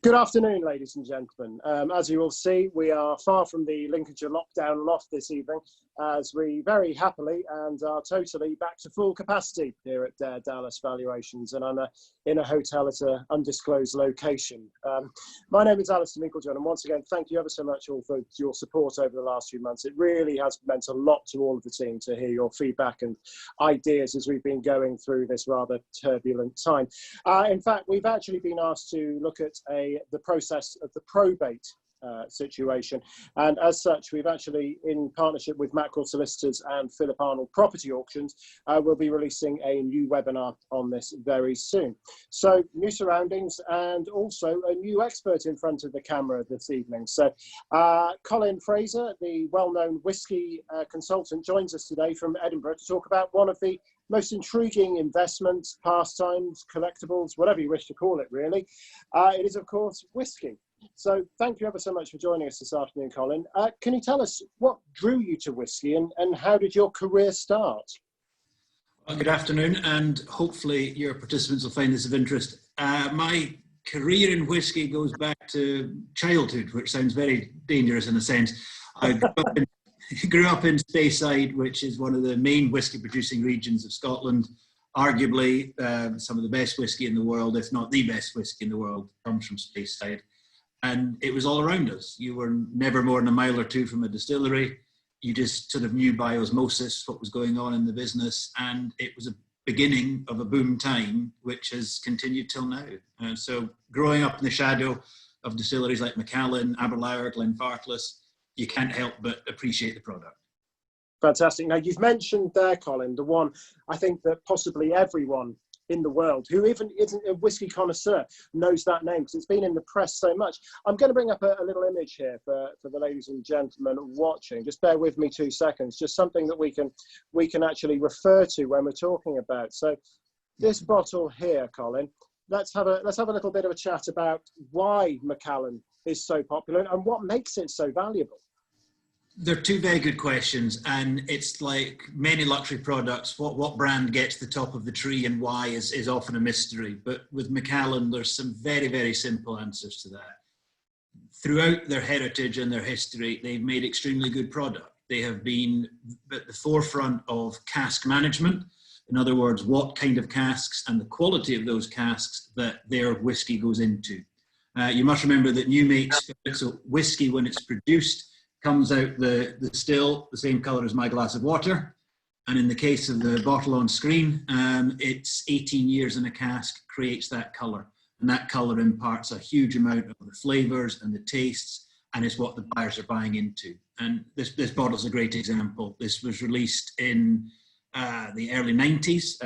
Good afternoon, ladies and gentlemen. As you will see, we are far from the Lincolnshire lockdown loft this evening, as we very happily and are totally back to full capacity here at Dallas Valuations, and I'm in a hotel at an undisclosed location. My name is Alastair Meilkejon, and once again, thank you ever so much all for your support over the last few months. It really has meant a lot to all of the team to hear your feedback and ideas as we've been going through this rather turbulent time. In fact, we've actually been asked to look at the process of the probate situation, and as such we've actually, in partnership with Mackerel Solicitors and Philip Arnold Property Auctions, will be releasing a new webinar on this very soon. So new surroundings and also a new expert in front of the camera this evening. So Colin Fraser, the well-known whisky consultant, joins us today from Edinburgh to talk about one of the most intriguing investments, pastimes, collectibles, whatever you wish to call it, really. It is, of course, whisky. So thank you ever so much for joining us this afternoon, Colin. Can you tell us what drew you to whisky and how did your career start? Well, good afternoon, and hopefully your participants will find this of interest. My career in whisky goes back to childhood, which sounds very dangerous in a sense. I grew up in Speyside, which is one of the main whisky producing regions of Scotland. Arguably some of the best whisky in the world, if not the best whisky in the world, comes from Speyside. And it was all around us. You were never more than a mile or two from a distillery. You just sort of knew by osmosis what was going on in the business. And it was a beginning of a boom time, which has continued till now. So growing up in the shadow of distilleries like Macallan, Aberlour, Glenfarclas, you can't help but appreciate the product. Fantastic. Now, you've mentioned there, Colin, the one I think that possibly everyone in the world who even isn't a whisky connoisseur knows that name because it's been in the press so much. I'm going to bring up a little image here for the ladies and gentlemen watching. Just bear with me 2 seconds. Just something that we can actually refer to when we're talking about. So this bottle here, Colin, let's have a little bit of a chat about why Macallan is so popular and what makes it so valuable. They're two very good questions, and it's like many luxury products, what brand gets the top of the tree and why is often a mystery. But with Macallan, there's some very, very simple answers to that. Throughout their heritage and their history, they've made extremely good product. They have been at the forefront of cask management. In other words, what kind of casks and the quality of those casks that their whisky goes into. You must remember that new makes, so whisky when it's produced, comes out the still the same colour as my glass of water, and in the case of the bottle on screen, it's 18 years in a cask creates that colour, and that colour imparts a huge amount of the flavours and the tastes, and is what the buyers are buying into. And this bottle's a great example. This was released in the early 90s.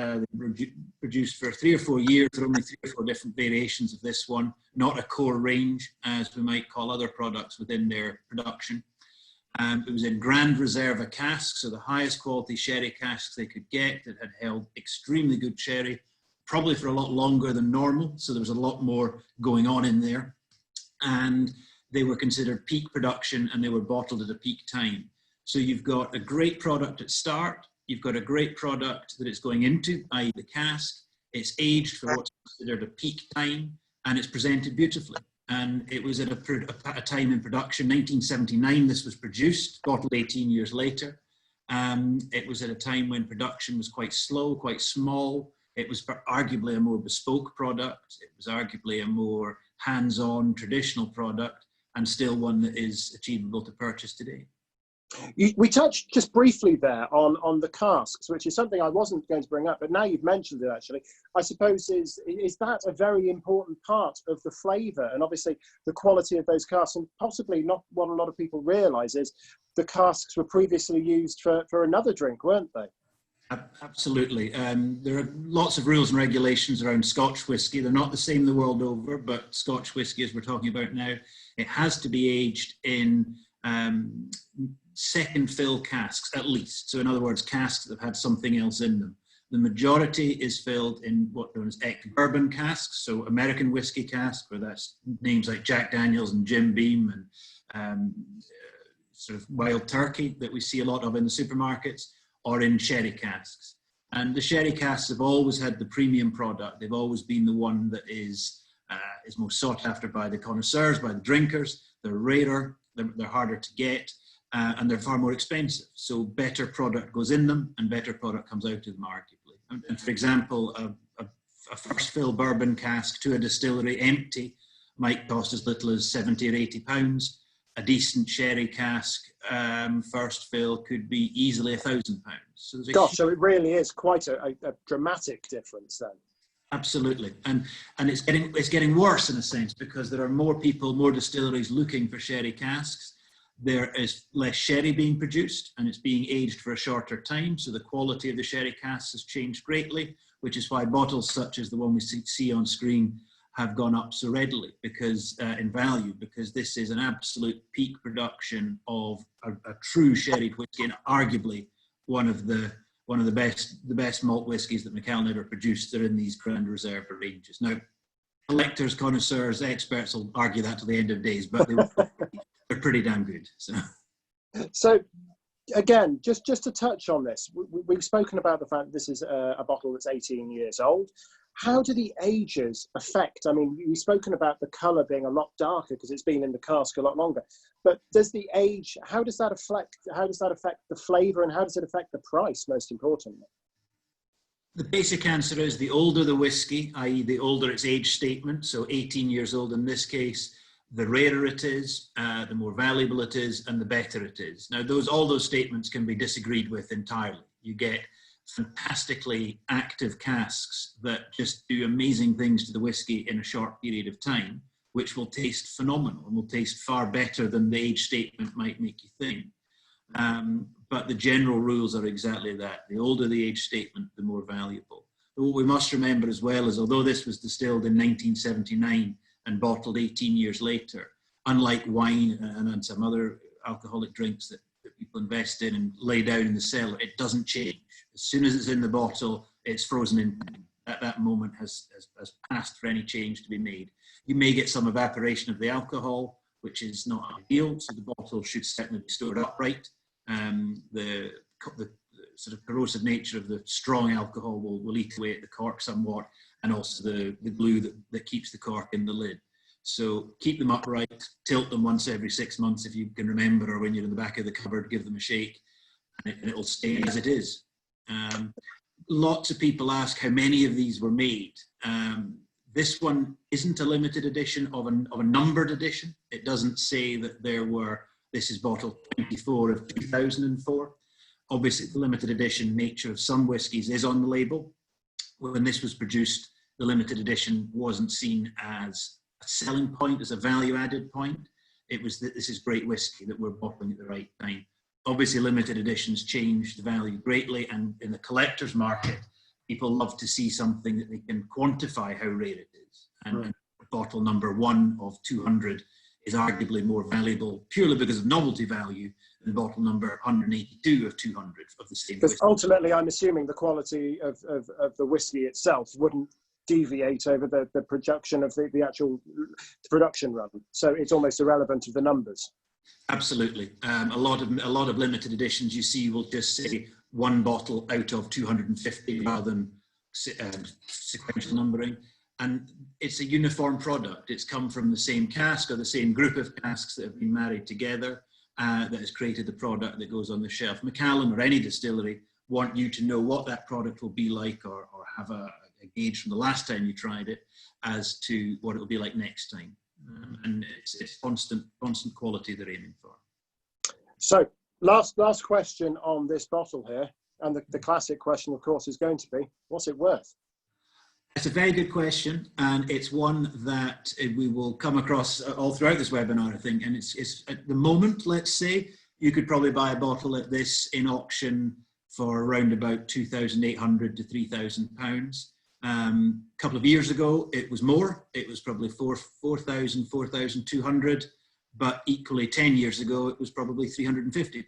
They produced for 3 or 4 years. There are only 3 or 4 different variations of this one, not a core range as we might call other products within their production. It was in Grand Reserva casks, so the highest quality sherry casks they could get that had held extremely good sherry, probably for a lot longer than normal, so there was a lot more going on in there. And they were considered peak production, and they were bottled at a peak time. So you've got a great product at start, you've got a great product that it's going into, i.e. the cask, it's aged for what's considered a peak time, and it's presented beautifully. And it was at a time in production, 1979, this was produced, bottled 18 years later. It was at a time when production was quite slow, quite small. It was arguably a more bespoke product. It was arguably a more hands-on traditional product, and still one that is achievable to purchase today. We touched just briefly there on the casks, which is something I wasn't going to bring up, but now you've mentioned it actually. I suppose is that a very important part of the flavour and obviously the quality of those casks, and possibly not what a lot of people realise is the casks were previously used for another drink, weren't they? Absolutely. There are lots of rules and regulations around Scotch whisky. They're not the same the world over, but Scotch whisky, as we're talking about now, it has to be aged in second fill casks at least. So in other words, casks that have had something else in them. The majority is filled in what known as ex-bourbon casks, so American whiskey cask, where that's names like Jack Daniels and Jim Beam and sort of Wild Turkey that we see a lot of in the supermarkets, or in sherry casks. And the sherry casks have always had the premium product. They've always been the one that is is most sought after by the connoisseurs, by the drinkers. They're rarer, they're harder to get, and they're far more expensive. So better product goes in them and better product comes out of them arguably. And for example, a first fill bourbon cask to a distillery empty might cost as little as 70 or 80 pounds. A decent sherry cask first fill could be easily £1,000. So gosh, so it really is quite a dramatic difference then. Absolutely, and it's getting worse in a sense, because there are more people, more distilleries looking for sherry casks. There is less sherry being produced, and it's being aged for a shorter time. So the quality of the sherry casks has changed greatly, which is why bottles such as the one we see on screen have gone up so readily, because in value, because this is an absolute peak production of a true sherry whiskey, and arguably one of the best malt whiskies that Macallan ever produced. They're in these Grand Reserve ranges. Now, collectors, connoisseurs, experts will argue that to the end of days, but they're pretty damn good. So again, just to touch on this, we've spoken about the fact that this is a bottle that's 18 years old. How do the ages affect? I mean, you've spoken about the colour being a lot darker because it's been in the cask a lot longer. But does the age, how does that affect the flavour, and how does it affect the price, most importantly? The basic answer is the older the whiskey, i.e. the older its age statement, so 18 years old in this case, the rarer it is, the more valuable it is, and the better it is. Now, all those statements can be disagreed with entirely. You get fantastically active casks that just do amazing things to the whiskey in a short period of time, which will taste phenomenal and will taste far better than the age statement might make you think. But the general rules are exactly that. The older the age statement, the more valuable. But what we must remember as well is, although this was distilled in 1979 and bottled 18 years later, unlike wine and some other alcoholic drinks that people invest in and lay down in the cellar, it doesn't change. As soon as it's in the bottle, it's frozen in time. That moment has passed for any change to be made. You may get some evaporation of the alcohol, which is not ideal, so the bottle should certainly be stored upright. The sort of corrosive nature of the strong alcohol will eat away at the cork somewhat, and also the glue that keeps the cork in the lid. So keep them upright, tilt them once every 6 months if you can remember, or when you're in the back of the cupboard, give them a shake, and it'll stay as it is. Lots of people ask how many of these were made. This one isn't a limited edition of a numbered edition. It doesn't say that this is bottle 24 of 2004. Obviously, the limited edition nature of some whiskies is on the label. When this was produced, the limited edition wasn't seen as a selling point, as a value-added point. It was that this is great whiskey that we're bottling at the right time. Obviously, limited editions change the value greatly, and in the collector's market, people love to see something that they can quantify how rare it is. And bottle number 1 of 200 is arguably more valuable purely because of novelty value than bottle number 182 of 200 of the same whiskey. Because ultimately, I'm assuming the quality of the whiskey itself wouldn't deviate over the production of the actual production run. So it's almost irrelevant of the numbers. Absolutely. A lot of limited editions you see will just say 1 bottle out of 250 rather than sequential numbering. And it's a uniform product. It's come from the same cask or the same group of casks that have been married together that has created the product that goes on the shelf. Macallan or any distillery want you to know what that product will be like, or have a gauge from the last time you tried it as to what it will be like next time. And it's constant quality they're aiming for. So last question on this bottle here, and the classic question, of course, is going to be, what's it worth? It's a very good question, and it's one that we will come across all throughout this webinar, I think. And it's at the moment, let's say, you could probably buy a bottle like this in auction for around about £2,800 to £3,000. A couple of years ago, it was more. It was probably 4,000, 4,200. But equally, 10 years ago, it was probably £350.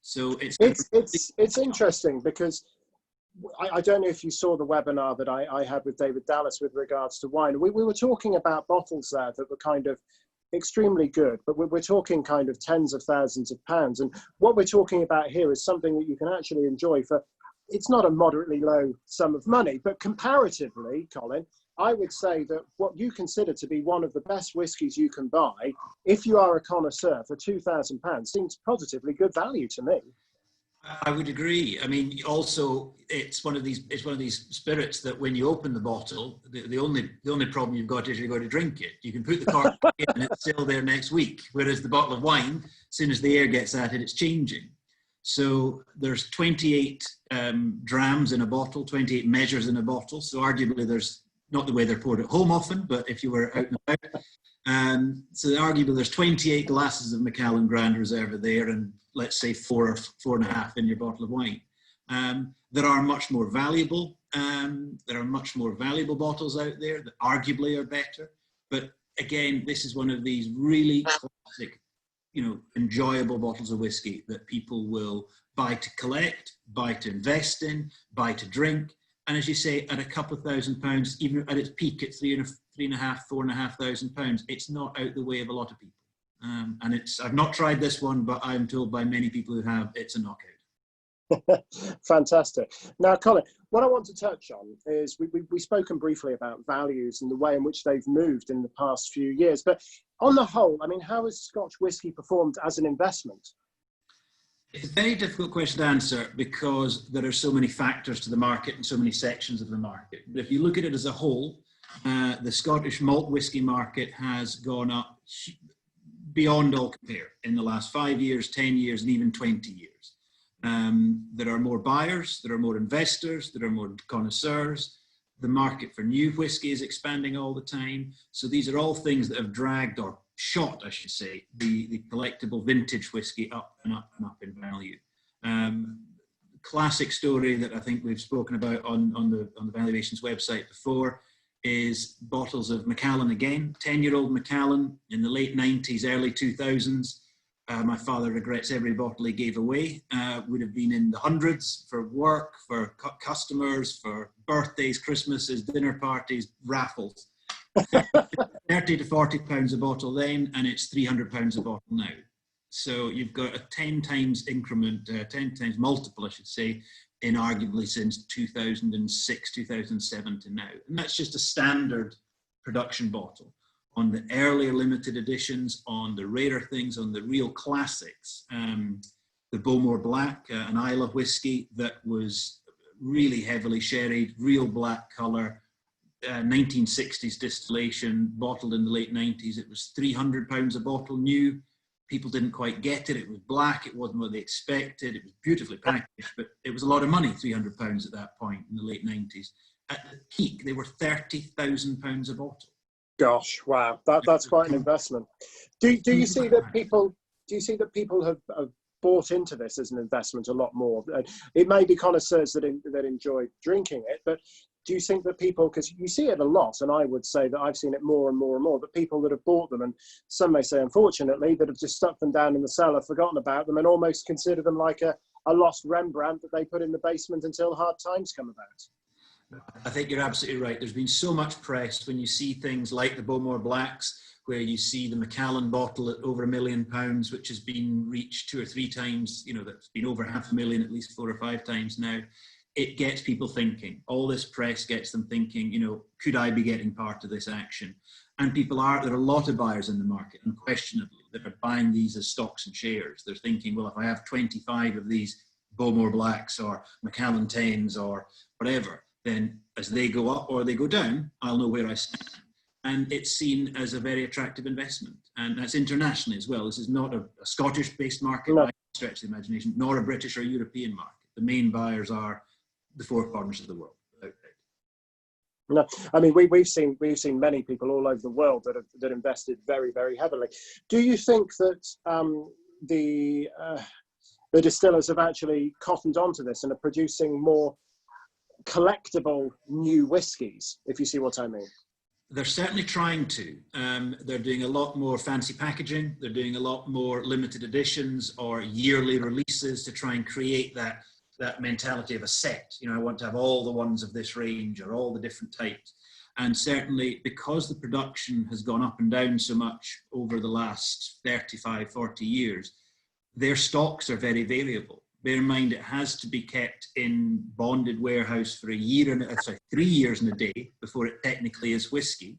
So it's interesting because I don't know if you saw the webinar that I had with David Dallas with regards to wine. We were talking about bottles there that were kind of extremely good, but we're talking kind of tens of thousands of pounds. And what we're talking about here is something that you can actually enjoy for it's not a moderately low sum of money, but comparatively, Colin, I would say that what you consider to be one of the best whiskies you can buy, if you are a connoisseur, for £2,000 seems positively good value to me. I would agree. I mean, also it's one of these spirits that when you open the bottle, the only problem you've got is you've got to drink it. You can put the cork in and it's still there next week. Whereas the bottle of wine, as soon as the air gets at it, it's changing. So there's 28 drams in a bottle, 28 measures in a bottle. So arguably there's not the way they're poured at home often, but if you were out and about. So arguably there's 28 glasses of Macallan Grand Reserve there, and let's say 4 or 4.5 in your bottle of wine. There are much more valuable. There are much more valuable bottles out there that arguably are better. But again, this is one of these really classic, enjoyable bottles of whiskey that people will buy to collect, buy to invest in, buy to drink. And as you say, at a couple of £1,000, even at its peak at £3,500, £4,500, it's not out the way of a lot of people. And I've not tried this one, but I'm told by many people who have, it's a knockout. Fantastic. Now, Colin, what I want to touch on is we've spoken briefly about values and the way in which they've moved in the past few years. But on the whole, I mean, how has Scotch whisky performed as an investment? It's a very difficult question to answer because there are so many factors to the market and so many sections of the market. But if you look at it as a whole, the Scottish malt whisky market has gone up beyond all compare in the last 5 years, 10 years, and even 20 years. There are more buyers, there are more investors, there are more connoisseurs. The market for new whisky is expanding all the time. So these are all things that have dragged or shot, I should say, the collectible vintage whisky up and up and up in value. Classic story that I think we've spoken about on the Valuations website before is bottles of Macallan again. 10-year-old Macallan in the late 90s, early 2000s. My father regrets every bottle he gave away. Would have been in the hundreds for work, for customers, for birthdays, Christmases, dinner parties, raffles. 30 to 40 pounds a bottle then, and it's 300 pounds a bottle now. So you've got a 10 times increment, 10 times multiple, I should say, in arguably since 2006, 2007 to now. And that's just a standard production bottle. On the earlier limited editions, on the rarer things, on the real classics, the Bowmore Black, an Islay whiskey that was really heavily sherried, real black colour, 1960s distillation, bottled in the late 90s. It was 300 pounds a bottle new. People didn't quite get it. It was black. It wasn't what they expected. It was beautifully packaged, but it was a lot of money, 300 pounds at that point in the late 90s. At the peak, they were 30,000 pounds a bottle. Gosh, wow, that's quite an investment. Do you see that people have bought into this as an investment a lot more? It may be connoisseurs that enjoy drinking it, but do you think that people, because you see it a lot, and I would say that I've seen it more and more and more, that people that have bought them, and some may say unfortunately, that have just stuck them down in the cellar, forgotten about them, and almost consider them like a lost Rembrandt that they put in the basement until hard times come about? I think you're absolutely right. There's been so much press when you see things like the Bowmore Blacks, where you see the Macallan bottle at over £1 million, which has been reached 2 or 3 times, that's been over £500,000 at least 4 or 5 times now. It gets people thinking. All this press gets them thinking, could I be getting part of this action? And there are a lot of buyers in the market, unquestionably, that are buying these as stocks and shares. They're thinking, well, if I have 25 of these Bowmore Blacks or Macallan 10s or whatever, then as they go up or they go down, I'll know where I stand. And it's seen as a very attractive investment. And that's internationally as well. This is not a Scottish-based market, by any stretch of the imagination, nor a British or European market. The main buyers are the 4 corners of the world. No, I mean we've seen many people all over the world that invested very, very heavily. Do you think that the distillers have actually cottoned onto this and are producing more collectible new whiskies, if you see what I mean? They're certainly trying to. They're doing a lot more fancy packaging. They're doing a lot more limited editions or yearly releases to try and create that mentality of a set. I want to have all the ones of this range or all the different types. And certainly because the production has gone up and down so much over the last 35, 40 years, their stocks are very variable Bear in mind, it has to be kept in bonded warehouse for 3 years and a day before it technically is whiskey.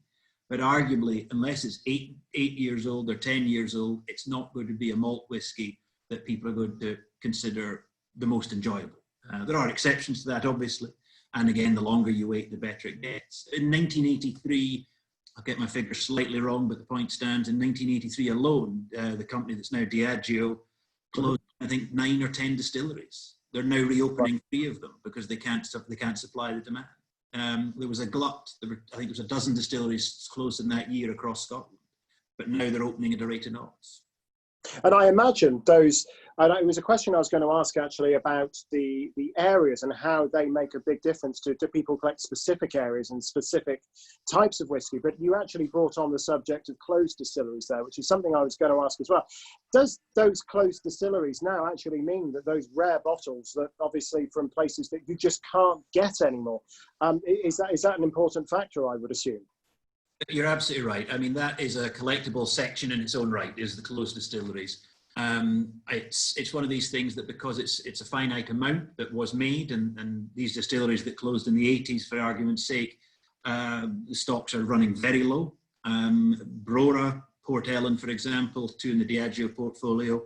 But arguably, unless it's eight years old or 10 years old, it's not going to be a malt whiskey that people are going to consider the most enjoyable. There are exceptions to that, obviously. And again, the longer you wait, the better it gets. In 1983, I'll get my figures slightly wrong, but the point stands, in 1983 alone, the company that's now Diageo closed, I think, 9 or 10 distilleries. They're now reopening 3 of them because they can't supply the demand. There was a glut. I think there was a dozen distilleries closed in that year across Scotland, but now they're opening at a rate of knots. And I imagine those, and it was a question I was going to ask actually about the areas and how they make a big difference to people who collect specific areas and specific types of whiskey. But you actually brought on the subject of closed distilleries there, which is something I was going to ask as well. Does those closed distilleries now actually mean that those rare bottles that obviously from places that you just can't get anymore, is that an important factor, I would assume? You're absolutely right. I mean, that is a collectible section in its own right, is the closed distilleries. It's one of these things that because it's a finite amount that was made, and these distilleries that closed in the 80s, for argument's sake, the stocks are running very low. Brora, Port Ellen, for example, 2 in the Diageo portfolio.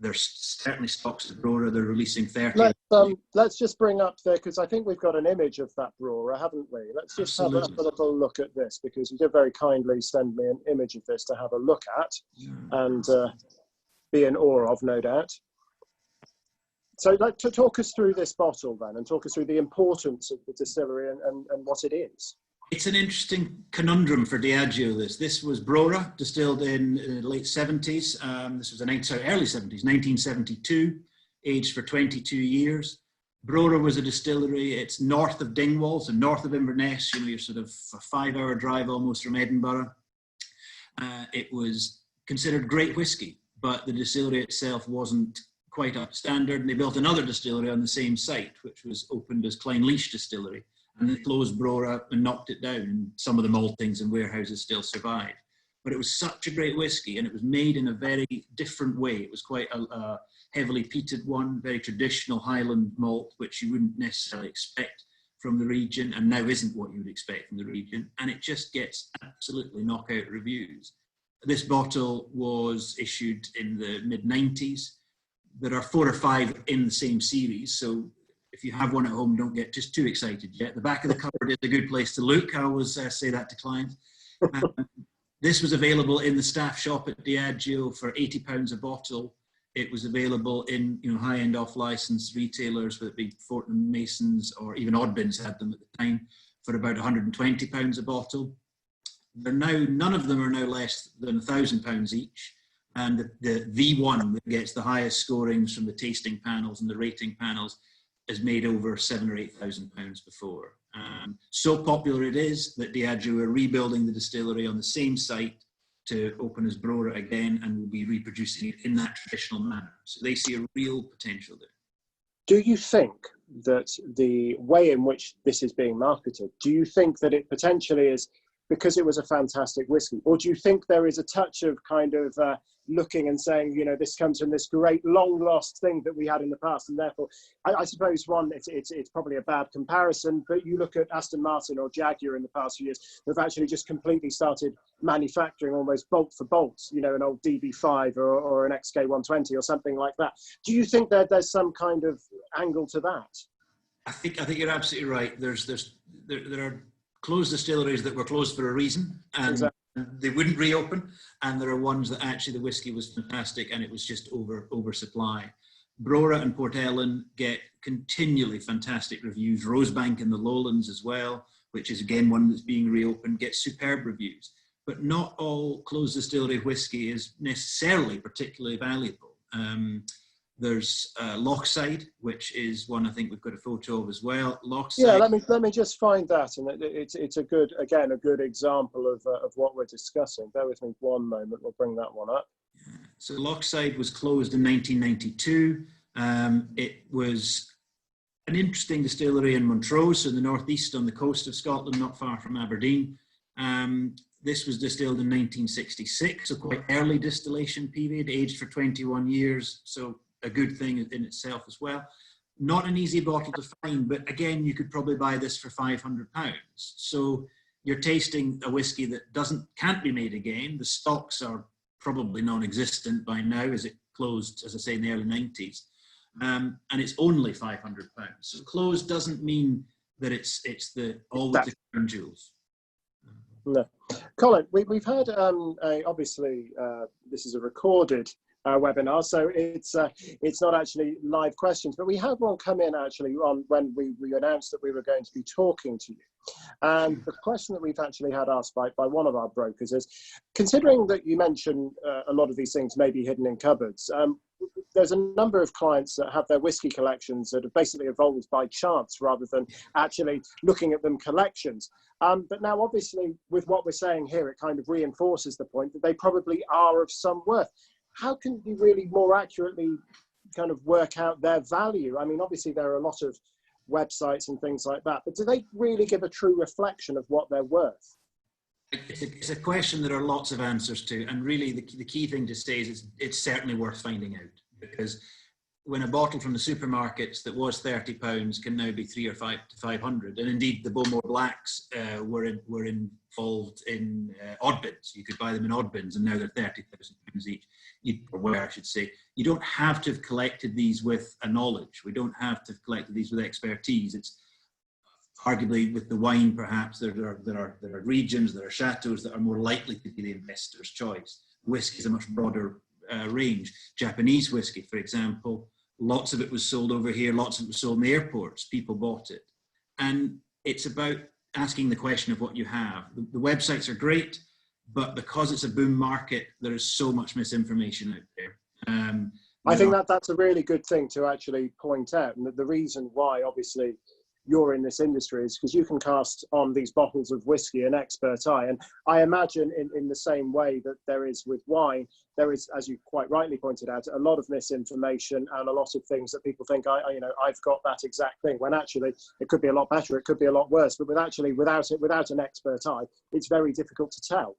There's certainly stocks of Brora. They're releasing 30. Let's just bring up there, because I think we've got an image of that Brora, haven't we? Let's just have a little look at this, because you did very kindly send me an image of this to have a look at and be in awe of, no doubt. So to talk us through this bottle then, and talk us through the importance of the distillery and what it is. It's an interesting conundrum for Diageo. This was Brora, distilled in the late 70s. This was early 70s, 1972, aged for 22 years. Brora was a distillery. It's north of Dingwall, and north of Inverness. You know, you're sort of a 5-hour drive almost from Edinburgh. It was considered great whiskey, but the distillery itself wasn't quite up to standard. And they built another distillery on the same site, which was opened as Clynelish Distillery. And they closed Brora and knocked it down. And some of the maltings and warehouses still survived. But it was such a great whiskey, and it was made in a very different way. It was quite a heavily peated one, very traditional Highland malt, which you wouldn't necessarily expect from the region, and now isn't what you would expect from the region. And it just gets absolutely knockout reviews. This bottle was issued in the mid-90s. There are 4 or 5 in the same series, so if you have one at home, don't get just too excited yet. The back of the cupboard is a good place to look. I always say that to clients. This was available in the staff shop at Diageo for £80 a bottle. It was available in high-end off-license retailers, whether it be Fortnum Masons or even Oddbins had them at the time, for about £120 a bottle. None of them are now less than £1,000 each. And the one that gets the highest scorings from the tasting panels and the rating panels has made over £7,000 or £8,000 before. So popular it is that Diageo are rebuilding the distillery on the same site to open as Brora again, and will be reproducing it in that traditional manner. So they see a real potential there. Do you think that the way in which this is being marketed, do you think that it potentially is because it was a fantastic whiskey? Or do you think there is a touch of kind of looking and saying, this comes from this great long lost thing that we had in the past, and therefore, I suppose it's probably a bad comparison, but you look at Aston Martin or Jaguar in the past few years, they've actually just completely started manufacturing almost bolt for bolt, an old DB5 or an XK120 or something like that. Do you think that there's some kind of angle to that? I think you're absolutely right. There are closed distilleries that were closed for a reason, and exactly. They wouldn't reopen, and there are ones that actually the whiskey was fantastic and it was just oversupply. Brora and Port Ellen get continually fantastic reviews. Rosebank in the Lowlands as well, which is again one that's being reopened, gets superb reviews. But not all closed distillery whiskey is necessarily particularly valuable. There's Lockside, which is one I think we've got a photo of as well. Lockside. Yeah, let me just find that, and it's a good example of what we're discussing. Bear with me one moment. We'll bring that one up. So Lockside was closed in 1992. It was an interesting distillery in Montrose, in the northeast on the coast of Scotland, not far from Aberdeen. This was distilled in 1966, so quite early distillation period, aged for 21 years. So a good thing in itself as well. Not an easy bottle to find, but again, you could probably buy this for £500. So you're tasting a whiskey that can't be made again. The stocks are probably non-existent by now, as it closed, as I say, in the early 90s. And it's only £500. So closed doesn't mean that it's always the crown jewels. No. Colin, we've heard, obviously, this is a recorded webinar, so it's not actually live questions, but we had one come in actually on when we announced that we were going to be talking to you. And the question that we've actually had asked by one of our brokers is, considering that you mentioned a lot of these things may be hidden in cupboards, there's a number of clients that have their whiskey collections that have basically evolved by chance rather than actually looking at them collections. But now, obviously, with what we're saying here, it kind of reinforces the point that they probably are of some worth. How can you really more accurately kind of work out their value? I mean, obviously, there are a lot of websites and things like that, but do they really give a true reflection of what they're worth? It's a question there are lots of answers to, and really the key thing to say is it's certainly worth finding out, because when a bottle from the supermarkets that was £30 can now be £300 or £500, and indeed the Bowmore Blacks were involved in odd bins. You could buy them in odd bins, and now they're £30,000 each. Or where I should say, you don't have to have collected these with a knowledge. We don't have to have collected these with expertise. It's arguably with the wine, perhaps there are regions, there are chateaus that are more likely to be the investor's choice. Whiskey is a much broader range. Japanese whiskey, for example, lots of it was sold over here, lots of it was sold in the airports. People bought it. And it's about asking the question of what you have. The websites are great, but because it's a boom market, there is so much misinformation out there. I think that's a really good thing to actually point out. And the reason why, obviously, you're in this industry is because you can cast on these bottles of whiskey an expert eye. And I imagine in the same way that there is with wine, there is, as you quite rightly pointed out, a lot of misinformation and a lot of things that people think, I've got that exact thing, when actually it could be a lot better, it could be a lot worse. But without an expert eye, it's very difficult to tell.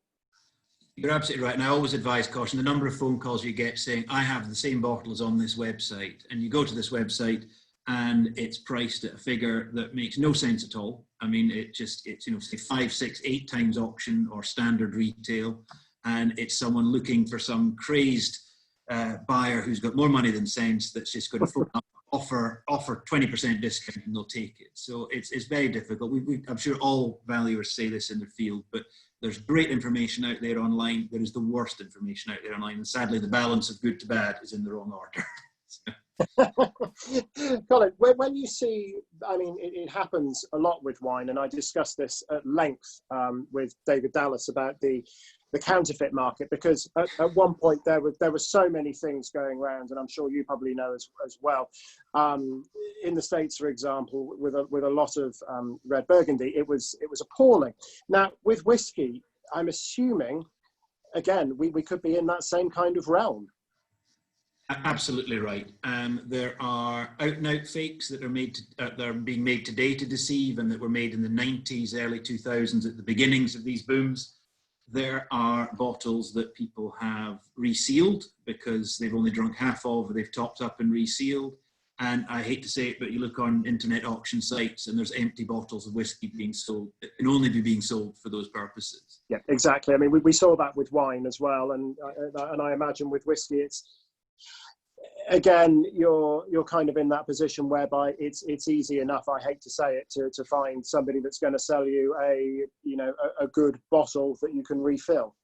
You're absolutely right. And I always advise caution. The number of phone calls you get saying, I have the same bottles on this website. And you go to this website and it's priced at a figure that makes no sense at all. I mean, it's say 5, 6, 8 times auction or standard retail. And it's someone looking for some crazed buyer who's got more money than sense that's just going to offer 20% discount and they'll take it. So it's very difficult. I'm sure all valuers say this in their field, but there's great information out there online. There is the worst information out there online. And sadly, the balance of good to bad is in the wrong order. Colin, when you see, I mean, it happens a lot with wine, and I discussed this at length with David Dallas about the counterfeit market, because at one point there were so many things going around, and I'm sure you probably know as well. In the States, for example, with a lot of red Burgundy, it was appalling. Now with whiskey, I'm assuming, again, we could be in that same kind of realm. Absolutely right. There are out-and-out fakes that are being made today to deceive, and that were made in the 90s, early 2000s, at the beginnings of these booms. There are bottles that people have resealed because they've only drunk half of, or they've topped up and resealed. And I hate to say it, but you look on internet auction sites and there's empty bottles of whiskey being sold. It can only be being sold for those purposes. Yeah, exactly. I mean, we saw that with wine as well. And I imagine with whiskey, it's, again, you're kind of in that position whereby it's easy enough, I hate to say it, to find somebody that's going to sell you a good bottle that you can refill.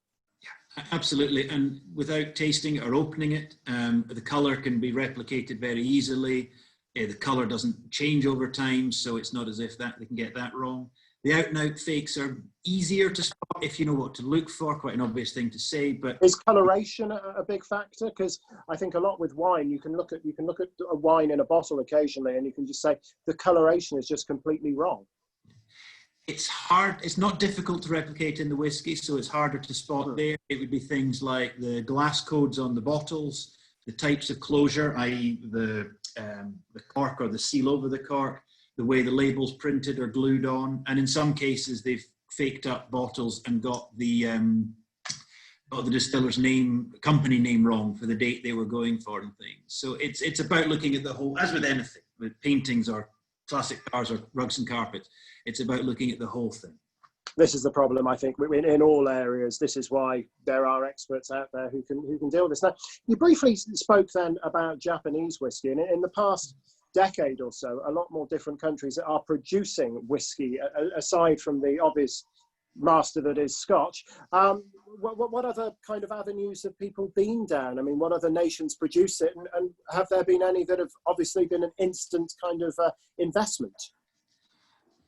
Yeah, absolutely. And without tasting it or opening it, the color can be replicated very easily. The color doesn't change over time, so it's not as if they can get that wrong. The out-and-out fakes are easier to spot if you know what to look for. Quite an obvious thing to say, but is coloration a big factor? Because I think a lot with wine, you can look at a wine in a bottle occasionally, and you can just say the coloration is just completely wrong. It's hard. It's not difficult to replicate in the whiskey, so it's harder to spot there. It would be things like the glass codes on the bottles, the types of closure, i.e. the cork or the seal over the cork, the way the label's printed or glued on. And in some cases, they've faked up bottles and got the got the distiller's name, company name wrong for the date they were going for and things. So it's about looking at the whole, as with anything, with paintings or classic cars or rugs and carpets, it's about looking at the whole thing. This is the problem, I think, in all areas. This is why there are experts out there who can deal with this. Now, you briefly spoke then about Japanese whiskey, and in the past decade or so, a lot more different countries are producing whiskey, aside from the obvious master that is Scotch. What other kind of avenues have people been down? I mean, what other nations produce it, and have there been any that have obviously been an instant kind of investment?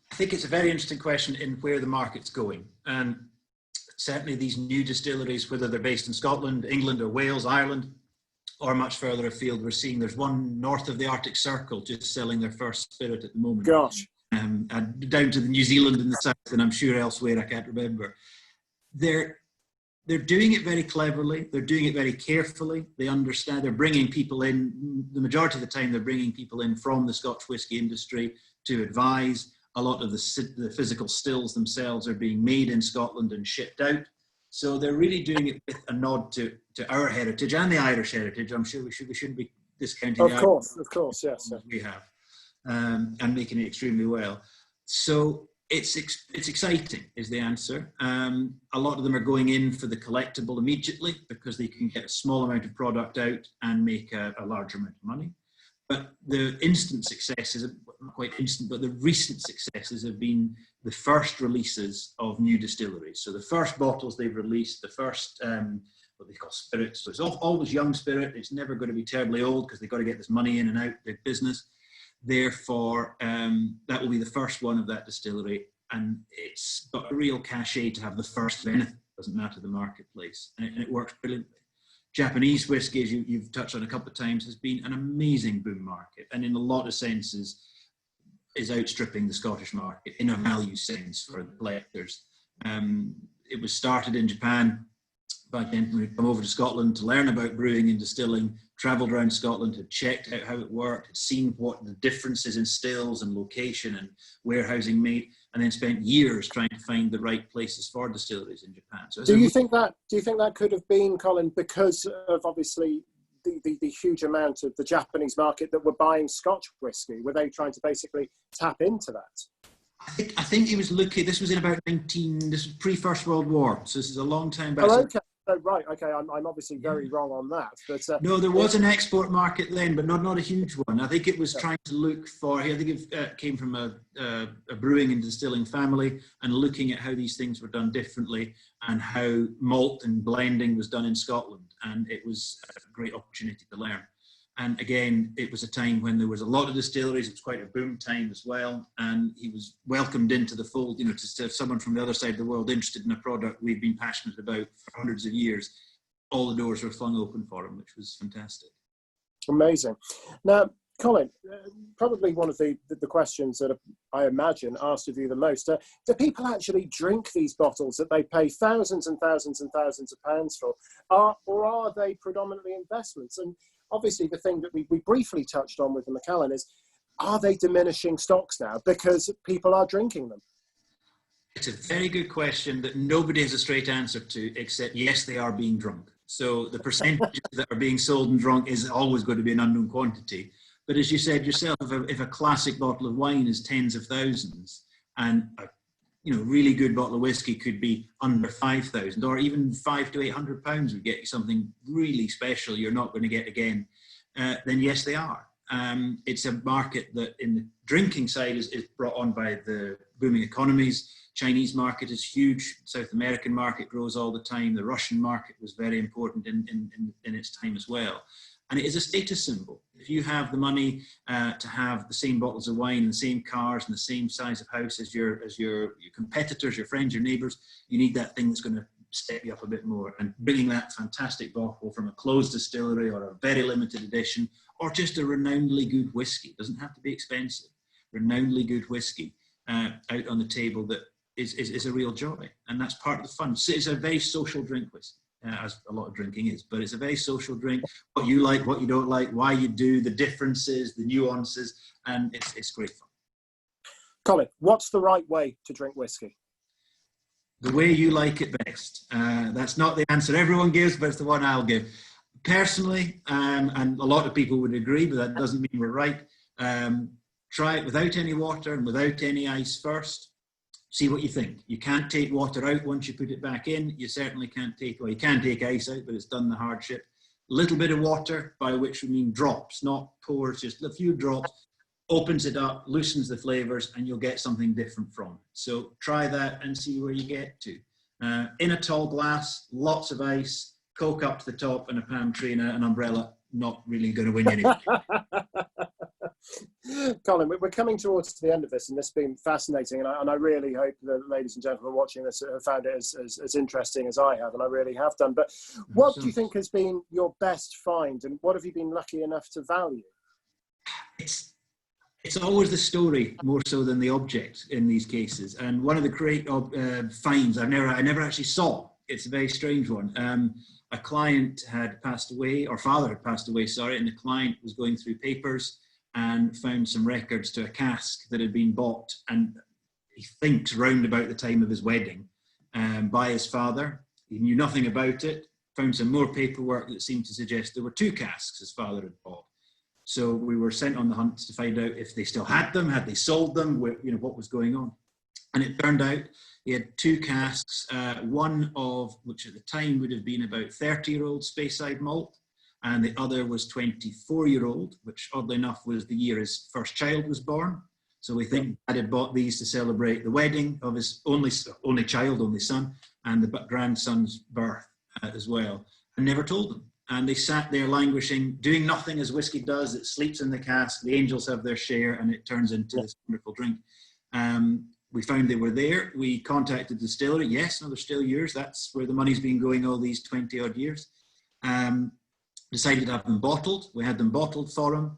I think it's a very interesting question in where the market's going. And certainly these new distilleries, whether they're based in Scotland, England or Wales, Ireland, or much further afield, we're seeing there's one north of the Arctic Circle just selling their first spirit at the moment. Gosh. And down to the New Zealand in the south, and I'm sure elsewhere, I can't remember. They're doing it very cleverly. They're doing it very carefully. They understand. They're bringing people in. The majority of the time, they're bringing people in from the Scotch whisky industry to advise. A lot of the physical stills themselves are being made in Scotland and shipped out. So they're really doing it with a nod to our heritage and the Irish heritage. I'm sure we shouldn't be discounting. Of course, yes. We have, and making it extremely well. So it's exciting is the answer. A lot of them are going in for the collectible immediately because they can get a small amount of product out and make a large amount of money. But the instant successes, not quite instant, but the recent successes have been the first releases of new distilleries. So the first bottles they've released, the first, what they call spirits. So it's always young spirit. It's never going to be terribly old because they've got to get this money in and out, big business. Therefore, that will be the first one of that distillery. And it's got a real cachet to have the first of anything. Doesn't matter the marketplace. And it works brilliantly. Japanese whiskey, as you've touched on a couple of times, has been an amazing boom market, and in a lot of senses is outstripping the Scottish market in a value sense for the collectors. It was started in Japan by gentlemen who'd come over to Scotland to learn about brewing and distilling, travelled around Scotland, had checked out how it worked, had seen what the differences in stills and location and warehousing made, and then spent years trying to find the right places for distilleries in Japan. So do you think that could have been, Colin, because of obviously the huge amount of the Japanese market that were buying Scotch whisky? Were they trying to basically tap into that? I think he was looking. This was in about this was pre-First World War, so this is a long time back. Oh, okay. Oh, right, okay, I'm obviously very wrong on that. But no, there was an export market then, but not a huge one. I think it was trying to look for, I think it came from a brewing and distilling family and looking at how these things were done differently and how malt and blending was done in Scotland. And it was a great opportunity to learn. And again, it was a time when there was a lot of distilleries. It was quite a boom time as well. And he was welcomed into the fold, to have someone from the other side of the world interested in a product we've been passionate about for hundreds of years. All the doors were flung open for him, which was fantastic. Amazing. Now, Colin, probably one of the questions that I imagine asked of you the most, do people actually drink these bottles that they pay thousands and thousands and thousands of pounds for? Or are they predominantly investments? And obviously, the thing that we briefly touched on with the Macallan is, are they diminishing stocks now because people are drinking them? It's a very good question that nobody has a straight answer to, except yes, they are being drunk. So the percentages that are being sold and drunk is always going to be an unknown quantity. But as you said yourself, if a classic bottle of wine is tens of thousands, and a really good bottle of whiskey could be under 5,000, or even £500 to £800 would get you something really special you're not going to get again, then yes, they are. It's a market that in the drinking side is brought on by the booming economies. Chinese market is huge. South American market grows all the time. The Russian market was very important in its time as well. And it is a status symbol. If you have the money to have the same bottles of wine and the same cars and the same size of house as your competitors, your friends, your neighbours, you need that thing that's going to step you up a bit more. And bringing that fantastic bottle from a closed distillery or a very limited edition, or just a renownedly good whiskey, doesn't have to be expensive, renownedly good whiskey out on the table that is a real joy. And that's part of the fun. So it's a very social drink, whiskey. As a lot of drinking is, but it's a very social drink. What you like, what you don't like, why you do, the differences, the nuances, and it's great fun. Colin, what's the right way to drink whiskey? The way you like it best. That's not the answer everyone gives, but it's the one I'll give. Personally, and a lot of people would agree, but that doesn't mean we're right. Try it without any water and without any ice first. See what you think. You can't take water out once you put it back in. You certainly can't take, well, you can take ice out, but it's done the hardship. A little bit of water, by which we mean drops, not pours, just a few drops, opens it up, loosens the flavors, and you'll get something different from it. So try that and see where you get to. In a tall glass, lots of ice, Coke up to the top, and a palm tree and an umbrella. Not really going to win anything. Colin, we're coming towards the end of this, and this has been fascinating, and I really hope the ladies and gentlemen watching this have found it as interesting as I have, and I really have done. But what do you think has been your best find, and what have you been lucky enough to value? It's always the story more so than the object in these cases. And one of the great finds I never actually saw. It's a very strange one. A client had passed away, or father had passed away, sorry, and the client was going through papers and found some records to a cask that had been bought, and he thinks round about the time of his wedding, by his father. He knew nothing about it, found some more paperwork that seemed to suggest there were 2 casks his father had bought. So we were sent on the hunt to find out if they still had them, had they sold them, what was going on. And it turned out he had 2 casks, one of which at the time would have been about 30-year-old Speyside malt, and the other was 24-year-old, which oddly enough was the year his first child was born. So we think Dad had bought these to celebrate the wedding of his only child, only son, and the grandson's birth as well, and never told them. And they sat there languishing, doing nothing as whiskey does. It sleeps in the cask, the angels have their share, and it turns into this wonderful drink. We found they were there. We contacted the distillery. Yes, no, they're still yours. That's where the money's been going all these 20 odd years. Decided to have them bottled. We had them bottled for him.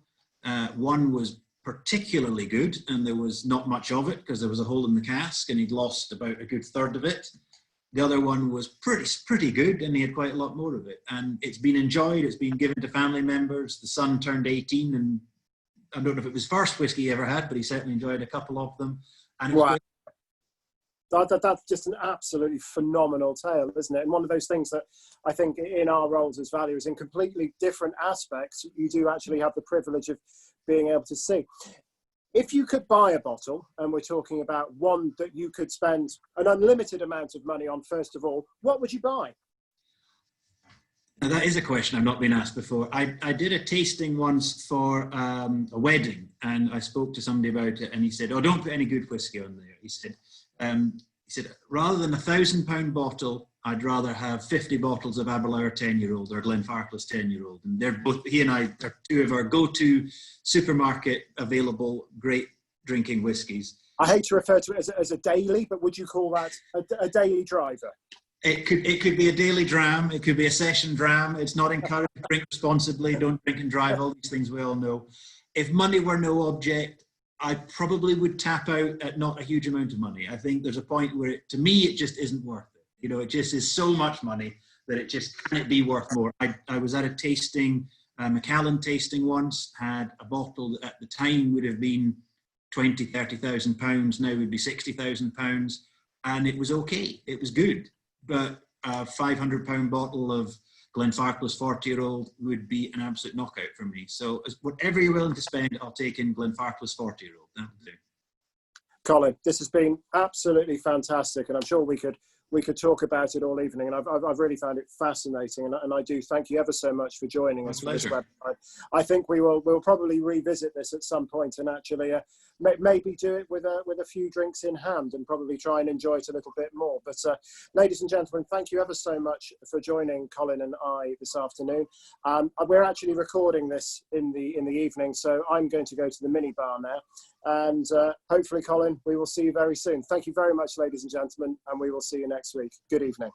One was particularly good, and there was not much of it because there was a hole in the cask and he'd lost about a good third of it. The other one was pretty good, and he had quite a lot more of it. And it's been enjoyed. It's been given to family members. The son turned 18, and I don't know if it was first whiskey he ever had, but he certainly enjoyed a couple of them. And wow. That's just an absolutely phenomenal tale, isn't it? And one of those things that I think in our roles as valuers, in completely different aspects, you do actually have the privilege of being able to see. If you could buy a bottle, and we're talking about one that you could spend an unlimited amount of money on, first of all, what would you buy? Now, that is a question I've not been asked before. I did a tasting once for a wedding, and I spoke to somebody about it, and he said, "Oh, don't put any good whiskey on there." He said, rather than £1,000 bottle, I'd rather have 50 bottles of Aberlour 10-year-old or Glenfarclas 10-year-old. And they're both, he and I are 2 of our go-to supermarket available great drinking whiskies. I hate to refer to it as a daily, but would you call that a daily driver? It could be a daily dram. It could be a session dram. It's not encouraged to drink responsibly. Don't drink and drive. All these things we all know. If money were no object, I probably would tap out at not a huge amount of money. I think there's a point where, to me, it just isn't worth it. You know, it just is so much money that it just can't be worth more. I was at a tasting, Macallan tasting once, had a bottle that at the time would have been £20,000, £30,000, now would be £60,000, and it was okay. It was good, but a £500 bottle of Glenfarclas 40-year-old would be an absolute knockout for me. So whatever you're willing to spend, I'll take in Glenfarclas 40-year-old. That would do. Colin, this has been absolutely fantastic, and I'm sure we could talk about it all evening, and I've really found it fascinating, and I do thank you ever so much for joining us for this website. I think we'll probably revisit this at some point and actually maybe do it with a few drinks in hand and probably try and enjoy it a little bit more. But ladies and gentlemen, thank you ever so much for joining Colin and I this afternoon. We're actually recording this in the evening, so I'm going to go to the minibar now. And hopefully, Colin, we will see you very soon. Thank you very much, ladies and gentlemen, and we will see you next week. Good evening.